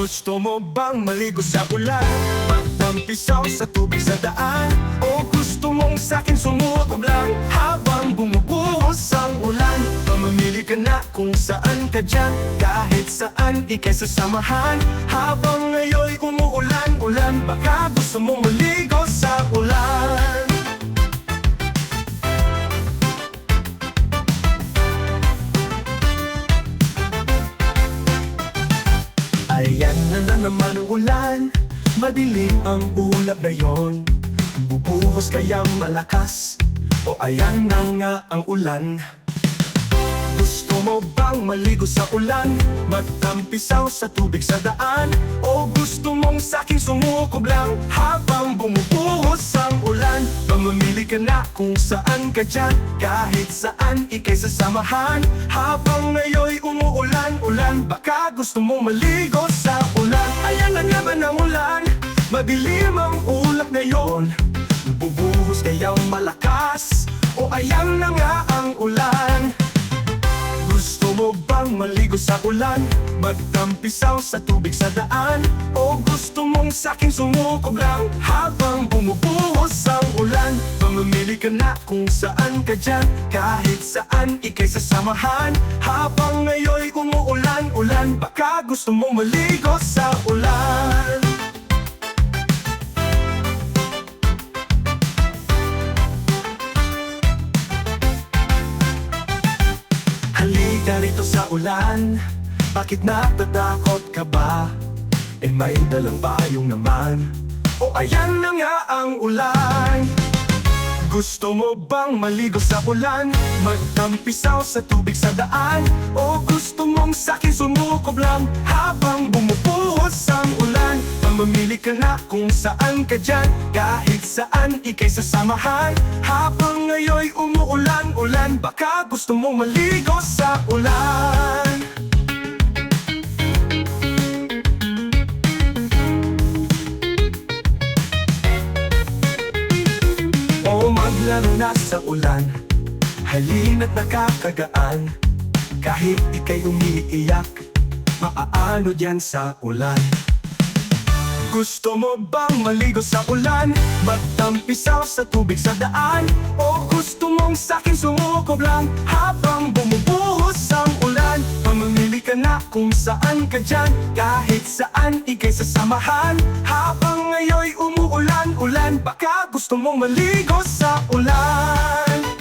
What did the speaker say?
Gusto mo bang maligo sa ulan? Magtampisaw sa tubig sa daan? O gusto mong sa'kin sumukob lang habang bumubuhos ang ulan? Mamamili ka na kung saan ka dyan, kahit saan ika'y sasamahan. Habang ngayon'y umuulan-ulan, baka gusto mong maligo sa ulan. Ayan na naman ang ulan, madilim ang ulap na yon. Bubuhos kaya malakas, o ayan na nga ang ulan. Gusto mo bang maligo sa ulan? Magtampisaw sa tubig sa daan? O gusto mong sa'king sumukob lang habang bumubuhos ang ulan? Mamamili ka na kung saan ka dyan, kahit saan ika'y sasamahan. Habang ngayon'y umuulan-ulan, baka gusto mong maligo sa ulan. Ayan na nga ba ng ulan? Madilim ang ulap ngayon, bubuhos kaya malakas, o ayan na nga ang ulan. Gusto mo bang maligo sa ulan? Magtampisaw sa tubig sa daan? O gusto mong sa'king sumukob lang habang bumubuhos ang ulan? Mamamili ka na kung saan ka dyan, kahit saan ika'y sasamahan. Habang ngayon'y umuulan-ulan, baka gusto mong maligo sa ulan. Halika rito sa ulan, bakit natatakot ka ba? May dalang payong naman, o ayan na nga ang ulan. Gusto mo bang maligo sa ulan? Magtampisaw sa tubig sa daan? O gusto mong sa'kin sumukob lang habang bumubuhos ang ulan? Mamamili ka na kung saan ka dyan, kahit saan ika'y sasamahan. Habang ngayon'y umuulan-ulan, baka gusto mong maligo sa ulan. O maglaro na sa ulan, halina't nakakagaan. Kahit ika'y umiiyak, maaano diyan sa ulan. Gusto mo bang maligo sa ulan? Magtampisaw sa tubig sa daan? O gusto mong sa'kin sumukob lang habang bumubuhos ang ulan? Mamamili ka na kung saan ka dyan, kahit saan ika'y sasamahan. Habang ngayon'y umuulan-ulan, baka gusto mong maligo sa ulan.